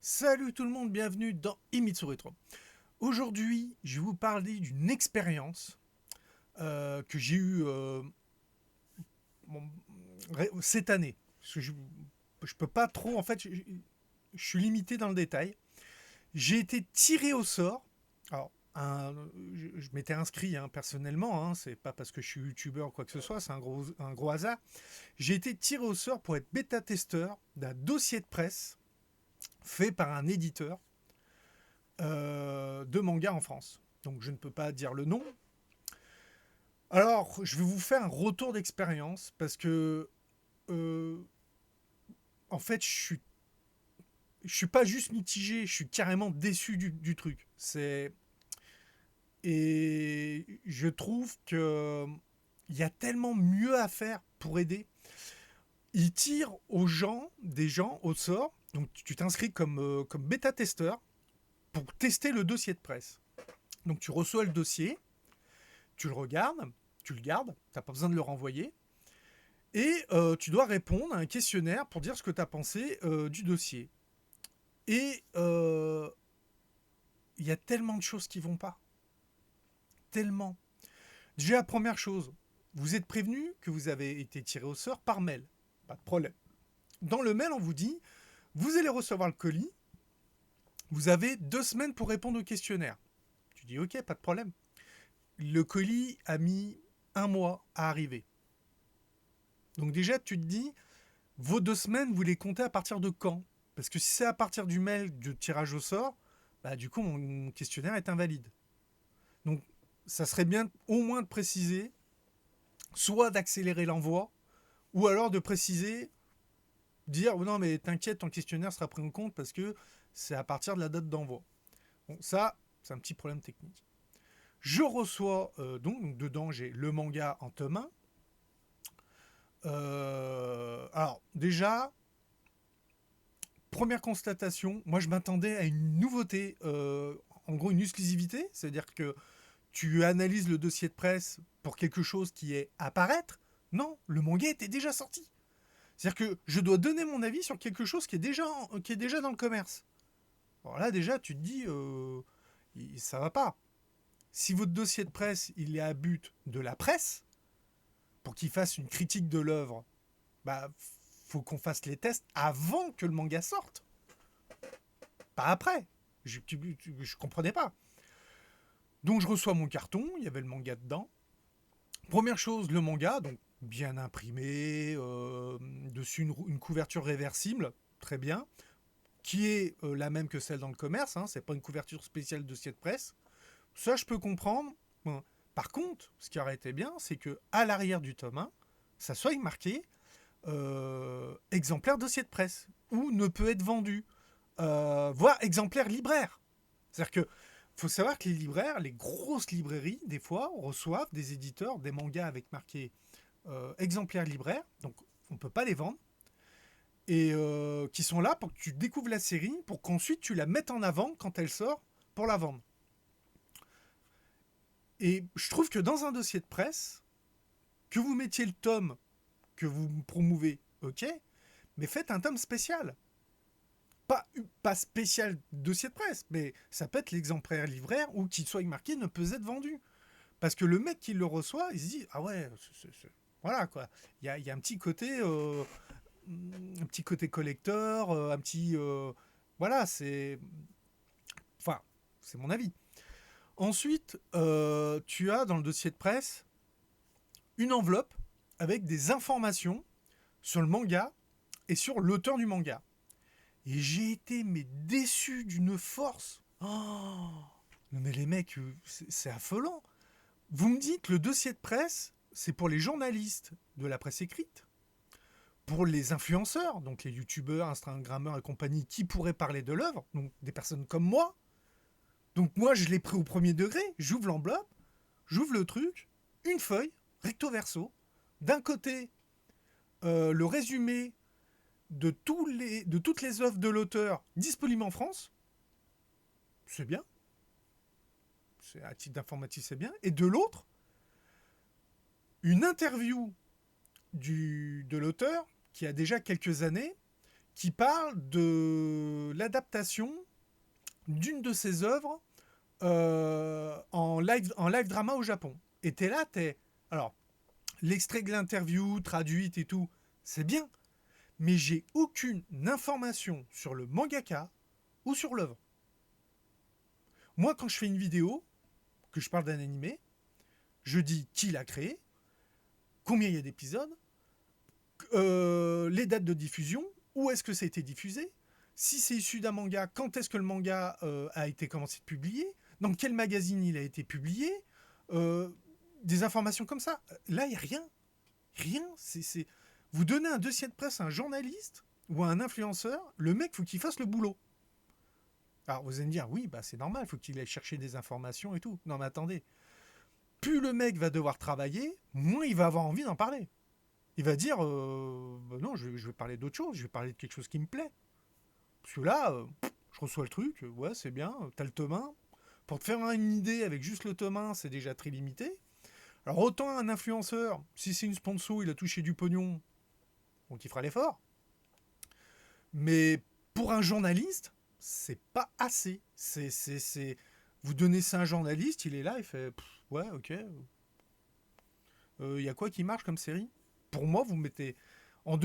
Salut tout le monde, bienvenue dans Imitsu Retro. Aujourd'hui, je vais vous parler d'une expérience que j'ai eue bon, cette année. Parce que je peux pas trop, en fait, je suis limité dans le détail. J'ai été tiré au sort. Alors, je m'étais inscrit personnellement, c'est pas parce que je suis youtubeur ou quoi que ce soit, c'est un gros hasard. J'ai été tiré au sort pour être bêta-testeur d'un dossier de presse fait par un éditeur de manga en France. Donc je ne peux pas dire le nom. Alors, je vais vous faire un retour d'expérience parce que, euh, en fait, je suis pas juste mitigé, je suis carrément déçu du truc. Et je trouve que il y a tellement mieux à faire pour aider. Ils tirent des gens au sort. Donc tu t'inscris comme bêta-testeur pour tester le dossier de presse. Donc tu reçois le dossier, tu le regardes, tu le gardes, tu n'as pas besoin de le renvoyer. Et tu dois répondre à un questionnaire pour dire ce que tu as pensé du dossier. Et il y a tellement de choses qui vont pas. Tellement. Déjà, la première chose, vous êtes prévenu que vous avez été tiré au sort par mail. Pas de problème. Dans le mail, on vous dit, vous allez recevoir le colis, vous avez 2 semaines pour répondre au questionnaire. Tu dis, ok, pas de problème. Le colis a mis 1 mois à arriver. Donc déjà, tu te dis, vos 2 semaines, vous les comptez à partir de quand? Parce que si c'est à partir du mail de tirage au sort, bah du coup mon questionnaire est invalide. Donc ça serait bien au moins de préciser, soit d'accélérer l'envoi, ou alors de préciser, dire oh non mais t'inquiète, ton questionnaire sera pris en compte parce que c'est à partir de la date d'envoi. Bon ça, c'est un petit problème technique. Je reçois donc dedans j'ai le manga en tome 1. Alors déjà, première constatation, moi je m'attendais à une nouveauté, en gros une exclusivité, c'est-à-dire que tu analyses le dossier de presse pour quelque chose qui est à paraître. Non, le manga était déjà sorti. C'est-à-dire que je dois donner mon avis sur quelque chose qui est déjà dans le commerce. Alors là déjà tu te dis, ça va pas. Si votre dossier de presse il est à but de la presse, pour qu'il fasse une critique de l'œuvre, bah faut qu'on fasse les tests avant que le manga sorte. Pas après. Je comprenais pas. Donc je reçois mon carton, il y avait le manga dedans. Première chose, le manga, donc bien imprimé, dessus une couverture réversible, très bien, qui est la même que celle dans le commerce, c'est pas une couverture spéciale de dossier de presse. Ça, je peux comprendre. Bon. Par contre, ce qui aurait été bien, c'est que à l'arrière du tome 1, ça soit marqué exemplaire dossier de presse, ou ne peut être vendu, voire exemplaire libraire. C'est-à-dire que faut savoir que les libraires, les grosses librairies, des fois, reçoivent des éditeurs, des mangas avec marqué exemplaires libraires, donc on ne peut pas les vendre, et qui sont là pour que tu découvres la série, pour qu'ensuite tu la mettes en avant quand elle sort pour la vendre. Et je trouve que dans un dossier de presse, que vous mettiez le tome que vous promouvez, ok, mais faites un tome spécial. Pas spécial dossier de presse, mais ça peut être l'exemplaire libraire ou qu'il soit marqué ne peut être vendu. Parce que le mec qui le reçoit, il se dit ah ouais, voilà quoi. Il y a un petit côté collector, un petit voilà, enfin c'est mon avis. Ensuite, tu as dans le dossier de presse une enveloppe avec des informations sur le manga et sur l'auteur du manga. Et j'ai été mais déçu d'une force. Oh, mais les mecs, c'est affolant. Vous me dites que le dossier de presse, c'est pour les journalistes de la presse écrite, pour les influenceurs, donc les youtubeurs, instagrammeurs et compagnie, qui pourraient parler de l'œuvre, donc des personnes comme moi. Donc moi, je l'ai pris au premier degré, j'ouvre l'enveloppe, j'ouvre le truc, une feuille, recto verso, d'un côté, le résumé de toutes les œuvres de l'auteur disponibles en France, c'est bien, c'est à titre d'informatique, c'est bien, et de l'autre, une interview de l'auteur qui a déjà quelques années, qui parle de l'adaptation d'une de ses œuvres en live drama au Japon. Et t'es là, alors, l'extrait de l'interview, traduite et tout, c'est bien. Mais j'ai aucune information sur le mangaka ou sur l'œuvre. Moi, quand je fais une vidéo, que je parle d'un animé, je dis qui l'a créé, combien il y a d'épisodes, les dates de diffusion, où est-ce que ça a été diffusé, si c'est issu d'un manga, quand est-ce que le manga a été commencé de publier, dans quel magazine il a été publié, des informations comme ça. Là, il n'y a rien. Rien. Vous donnez un dossier de presse à un journaliste ou à un influenceur, le mec, il faut qu'il fasse le boulot. Alors, vous allez me dire, oui, bah, c'est normal, il faut qu'il aille chercher des informations et tout. Non, mais attendez. Plus le mec va devoir travailler, moins il va avoir envie d'en parler. Il va dire, bah non, je vais parler d'autre chose, je vais parler de quelque chose qui me plaît. Parce que là, je reçois le truc, ouais, c'est bien, t'as le tome 1. Pour te faire une idée, avec juste le tome 1, c'est déjà très limité. Alors autant un influenceur, si c'est une sponsor, il a touché du pognon, donc il fera l'effort. Mais pour un journaliste, c'est pas assez. Vous donnez ça à un journaliste, il est là, il fait, ouais, ok. Y a quoi qui marche comme série? Pour moi, vous mettez en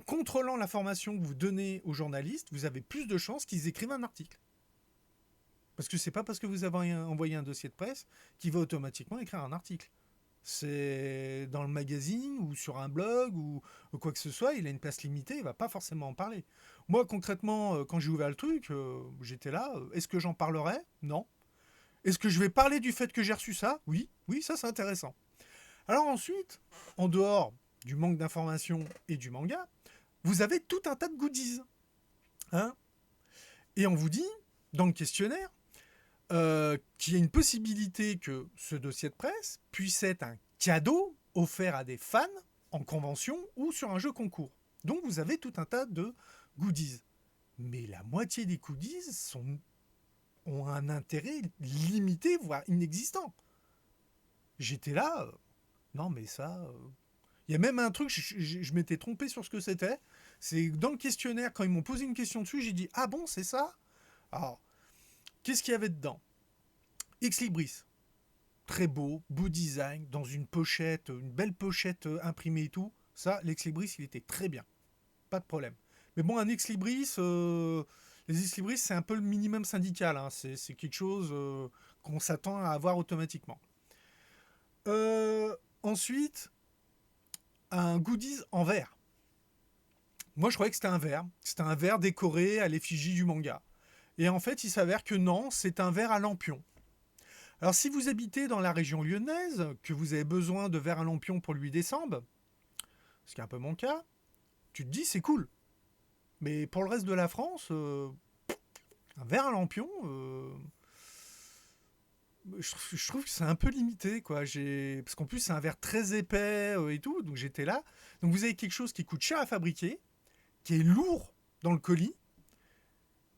contrôlant l'information que vous donnez aux journalistes, vous avez plus de chances qu'ils écrivent un article. Parce que c'est pas parce que vous avez envoyé un dossier de presse qu'il va automatiquement écrire un article. C'est dans le magazine ou sur un blog ou quoi que ce soit, il a une place limitée, il va pas forcément en parler. Moi, concrètement, quand j'ai ouvert le truc, j'étais là. Est-ce que j'en parlerai? Non. Est-ce que je vais parler du fait que j'ai reçu ça? Oui. Oui, ça c'est intéressant. Alors ensuite, en dehors du manque d'informations et du manga, vous avez tout un tas de goodies. Hein, et on vous dit, dans le questionnaire, qu'il y a une possibilité que ce dossier de presse puisse être un cadeau offert à des fans en convention ou sur un jeu concours. Donc vous avez tout un tas de goodies. Mais la moitié des goodies ont un intérêt limité, voire inexistant. J'étais là, non mais ça... Il y a même un truc, je m'étais trompé sur ce que c'était. C'est dans le questionnaire, quand ils m'ont posé une question dessus, j'ai dit, ah bon, c'est ça? Alors, qu'est-ce qu'il y avait dedans? Ex Libris, très beau design, dans une pochette, une belle pochette imprimée et tout. Ça, l'ex Libris, il était très bien. Pas de problème. Mais bon, un ex Libris, les ex Libris, c'est un peu le minimum syndical. Hein. C'est quelque chose qu'on s'attend à avoir automatiquement. Ensuite, un goodies en verre. Moi, je croyais que c'était un verre. C'était un verre décoré à l'effigie du manga. Et en fait, il s'avère que non, c'est un verre à lampion. Alors, si vous habitez dans la région lyonnaise, que vous avez besoin de verre à lampion pour le 8 décembre, ce qui est un peu mon cas, tu te dis c'est cool. Mais pour le reste de la France, un verre à lampion, je trouve que c'est un peu limité, quoi. Parce qu'en plus, c'est un verre très épais et tout, donc j'étais là. Donc vous avez quelque chose qui coûte cher à fabriquer, qui est lourd dans le colis,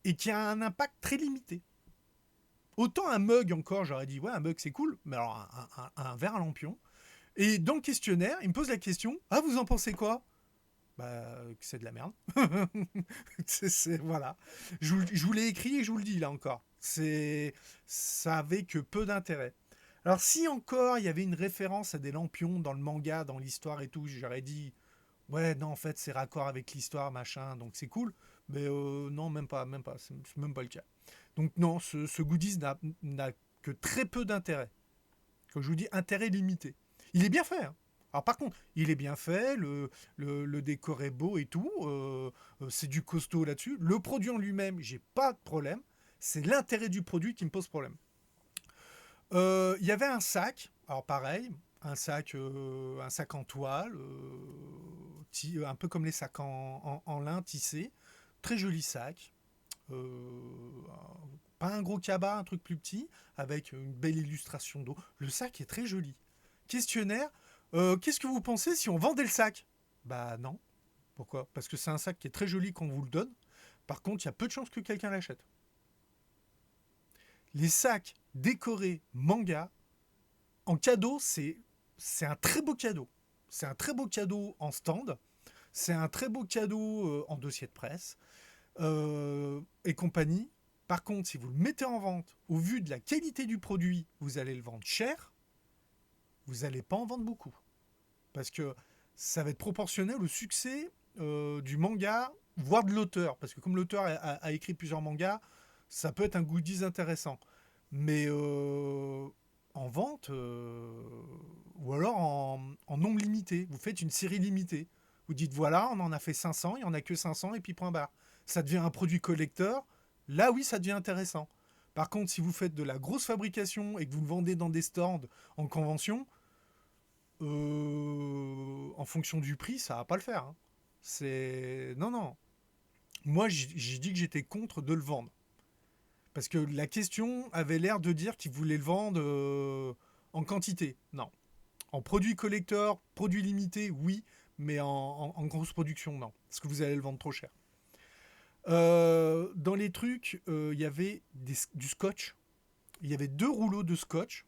et qui a un impact très limité. Autant un mug encore, j'aurais dit, ouais, un mug c'est cool, mais alors un verre à lampion. Et dans le questionnaire, il me pose la question, ah, vous en pensez quoi? Bah, que c'est de la merde. Voilà. Je vous l'ai écrit et je vous le dis là encore. Ça avait que peu d'intérêt. Alors si encore il y avait une référence à des lampions dans le manga, dans l'histoire et tout, j'aurais dit, ouais, non, en fait, c'est raccord avec l'histoire, machin, donc c'est cool. Mais non, même pas, c'est même pas le cas. Donc non, ce goodies n'a que très peu d'intérêt. Comme je vous dis, intérêt limité. Il est bien fait, hein. Alors par contre, il est bien fait, le décor est beau et tout, c'est du costaud là-dessus. Le produit en lui-même, j'ai pas de problème. C'est l'intérêt du produit qui me pose problème. Il y avait un sac, alors pareil, un sac en toile, un peu comme les sacs en lin tissé. Très joli sac. Pas un gros cabas, un truc plus petit, avec une belle illustration d'eau. Le sac est très joli. Questionnaire, qu'est-ce que vous pensez si on vendait le sac? Bah non. Pourquoi? Parce que c'est un sac qui est très joli quand on vous le donne. Par contre, il y a peu de chances que quelqu'un l'achète. Les sacs décorés manga, en cadeau, c'est un très beau cadeau. C'est un très beau cadeau en stand. C'est un très beau cadeau en dossier de presse et compagnie. Par contre, si vous le mettez en vente, au vu de la qualité du produit, vous allez le vendre cher, vous n'allez pas en vendre beaucoup. Parce que ça va être proportionnel au succès du manga, voire de l'auteur. Parce que comme l'auteur a écrit plusieurs mangas, ça peut être un goodies intéressant. Mais en vente, ou alors en nombre limité. Vous faites une série limitée. Vous dites voilà, on en a fait 500, il n'y en a que 500 et puis point barre. Ça devient un produit collector. Là, oui, ça devient intéressant. Par contre, si vous faites de la grosse fabrication et que vous le vendez dans des stands en convention, en fonction du prix, ça va pas le faire. Hein. C'est non, non. Moi, j'ai dit que j'étais contre de le vendre. Parce que la question avait l'air de dire qu'ils voulaient le vendre en quantité. Non. En produit collector, produit limité, oui, mais en grosse production, non. Parce que vous allez le vendre trop cher. Dans les trucs, il y avait du scotch. Il y avait 2 rouleaux de scotch.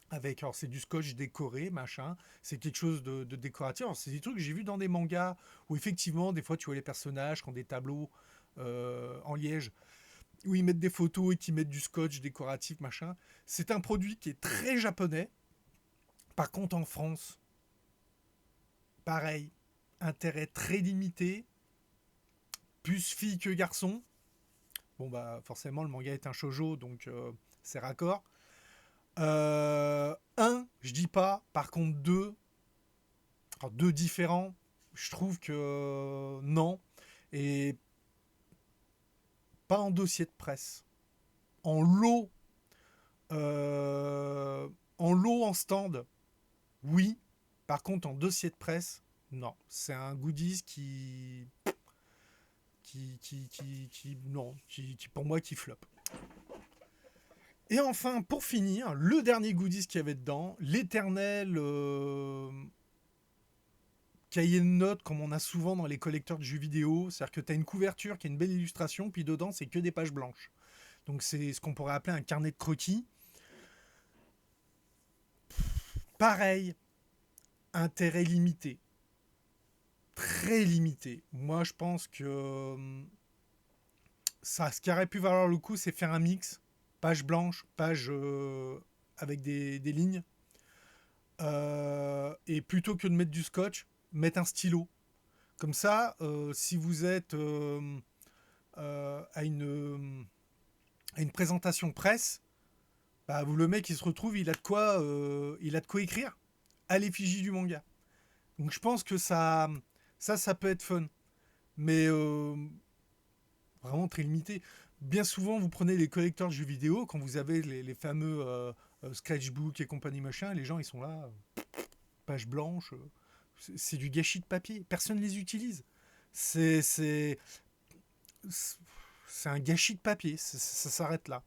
Avec, alors c'est du scotch décoré, machin. C'est quelque chose de décoratif. Alors, c'est des trucs que j'ai vu dans des mangas où effectivement, des fois, tu vois les personnages qui ont des tableaux en liège où ils mettent des photos et qui mettent du scotch décoratif, machin. C'est un produit qui est très japonais. Par contre, en France, pareil, intérêt très limité, plus fille que garçon. Bon, bah, forcément, le manga est un shoujo, donc c'est raccord. Je dis pas. Par contre, deux différents, je trouve que non. Et pas en dossier de presse. En lot, en stand, oui. Par contre, en dossier de presse, non. C'est un goodies non, pour moi, qui flop. Et enfin, pour finir, le dernier goodies qu'il y avait dedans, l'éternel cahier de notes comme on a souvent dans les collecteurs de jeux vidéo. C'est-à-dire que tu as une couverture qui a une belle illustration, puis dedans, c'est que des pages blanches. Donc c'est ce qu'on pourrait appeler un carnet de croquis. Pareil, intérêt limité. Très limité. Moi, je pense que ça, ce qui aurait pu valoir le coup, c'est faire un mix. Page blanche, page avec des lignes. Et plutôt que de mettre du scotch, mettre un stylo. Comme ça, si vous êtes à une présentation presse, bah, le mec il se retrouve, il a de quoi écrire à l'effigie du manga. Donc je pense que ça peut être fun, mais vraiment très limité. Bien souvent, vous prenez les collecteurs de jeux vidéo, quand vous avez les fameux sketchbook et compagnie machin, les gens ils sont là, page blanche, c'est du gâchis de papier, personne ne les utilise. C'est un gâchis de papier, ça s'arrête là.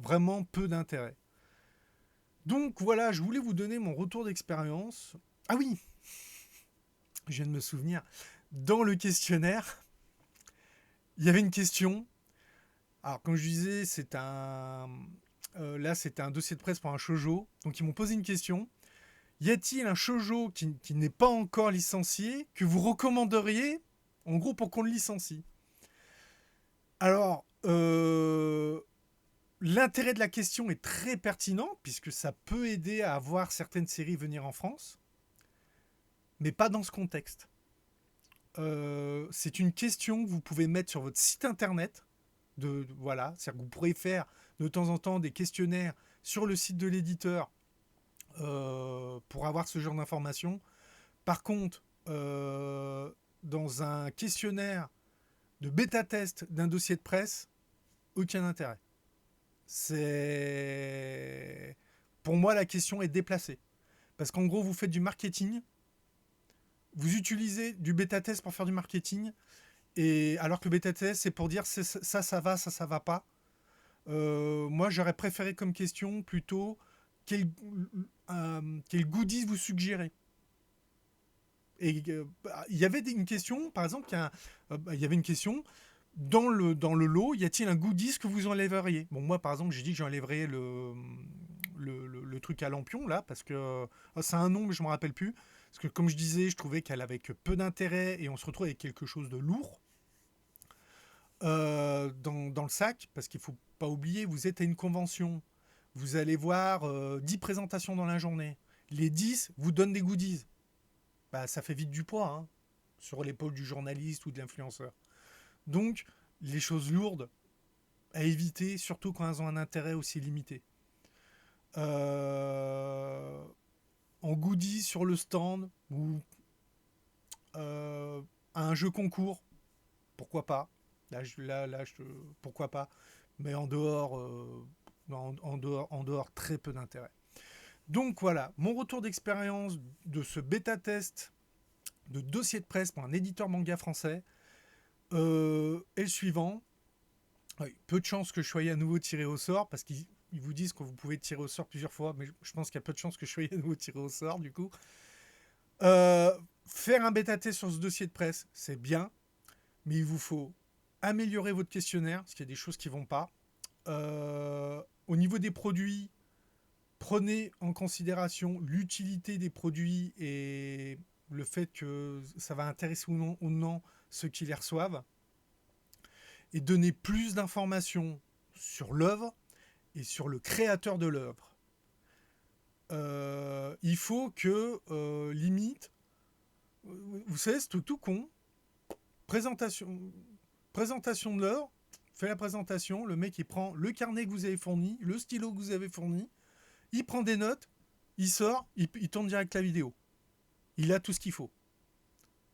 Vraiment peu d'intérêt. Donc voilà, je voulais vous donner mon retour d'expérience. Ah oui, je viens de me souvenir, dans le questionnaire, il y avait une question. Alors, comme je disais, là, c'était un dossier de presse pour un shoujo. Donc, ils m'ont posé une question. Y a-t-il un shoujo qui n'est pas encore licencié que vous recommanderiez, en gros, pour qu'on le licencie? Alors, l'intérêt de la question est très pertinent, puisque ça peut aider à voir certaines séries venir en France, mais pas dans ce contexte. C'est une question que vous pouvez mettre sur votre site internet. Voilà, c'est-à-dire que vous pourrez faire de temps en temps des questionnaires sur le site de l'éditeur pour avoir ce genre d'informations. Par contre, dans un questionnaire de bêta-test d'un dossier de presse, aucun intérêt. Pour moi, la question est déplacée. Parce qu'en gros, vous faites du marketing, vous utilisez du bêta-test pour faire du marketing, et alors que le bêta-test, c'est pour dire ça va, ça va pas. Moi, j'aurais préféré comme question plutôt quel goodies vous suggérez. Et il y avait une question, par exemple, il y avait une question dans le lot, y a-t-il un goodies que vous enlèveriez? Bon, moi, par exemple, j'ai dit que j'enlèverais le truc à lampion, là, parce que c'est un nom, mais je ne me rappelle plus. Parce que comme je disais, je trouvais qu'elle avait que peu d'intérêt et on se retrouve avec quelque chose de lourd dans le sac, parce qu'il ne faut pas oublier, vous êtes à une convention, vous allez voir 10 présentations dans la journée. Les 10 vous donnent des goodies. Bah, ça fait vite du poids hein, sur l'épaule du journaliste ou de l'influenceur. Donc, les choses lourdes à éviter, surtout quand elles ont un intérêt aussi limité. Euh, En goodies sur le stand ou à un jeu concours, pourquoi pas. Pourquoi pas. Mais en dehors, très peu d'intérêt. Donc voilà, mon retour d'expérience de ce bêta test de dossier de presse pour un éditeur manga français est le suivant. Oui, peu de chances que je sois à nouveau tiré au sort, parce qu'ils vous disent que vous pouvez tirer au sort plusieurs fois, mais je pense qu'il y a peu de chances que je sois à nouveau tiré au sort, du coup. Faire un bêta test sur ce dossier de presse, c'est bien, mais il vous faut améliorer votre questionnaire, parce qu'il y a des choses qui ne vont pas. Au niveau des produits, prenez en considération l'utilité des produits et le fait que ça va intéresser ou non ceux qui les reçoivent. Et donner plus d'informations sur l'œuvre et sur le créateur de l'œuvre. Il faut que, limite, vous savez, c'est tout con, présentation de l'œuvre, fait la présentation, le mec il prend le carnet que vous avez fourni, le stylo que vous avez fourni, il prend des notes, il sort, il tourne direct la vidéo. Il a tout ce qu'il faut.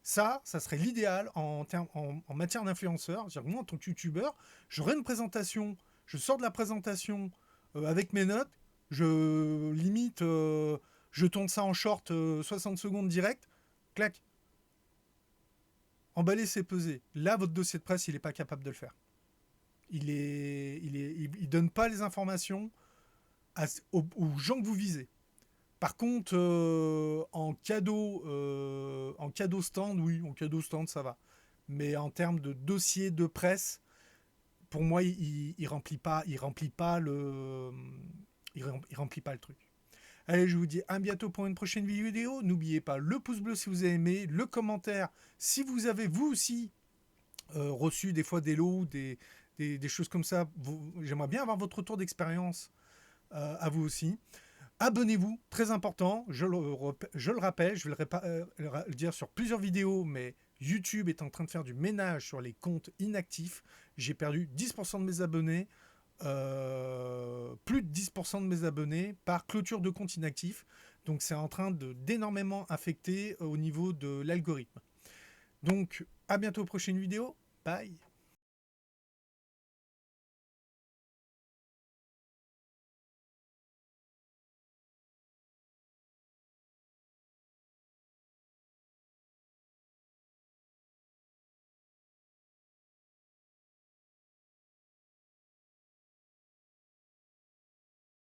Ça serait l'idéal en matière d'influenceur. Moi, en tant que youtubeur, j'aurais une présentation, je sors de la présentation avec mes notes, je limite, je tourne ça en short 60 secondes direct, clac. Emballer, c'est peser. Là, votre dossier de presse, il n'est pas capable de le faire. Il donne pas les informations aux gens que vous visez. Par contre, en cadeau stand, oui, en cadeau stand, ça va. Mais en termes de dossier de presse, pour moi, il remplit pas le truc. Allez, je vous dis à bientôt pour une prochaine vidéo. N'oubliez pas le pouce bleu si vous avez aimé, le commentaire si vous avez vous aussi reçu des fois des lots, des choses comme ça. J'aimerais bien avoir votre retour d'expérience à vous aussi. Abonnez-vous, très important, je le rappelle, je vais le dire sur plusieurs vidéos, mais YouTube est en train de faire du ménage sur les comptes inactifs. J'ai perdu 10% de mes abonnés, plus de 10% de mes abonnés par clôture de compte inactif. Donc c'est en train d'énormément affecter au niveau de l'algorithme. Donc à bientôt aux prochaines vidéos, bye.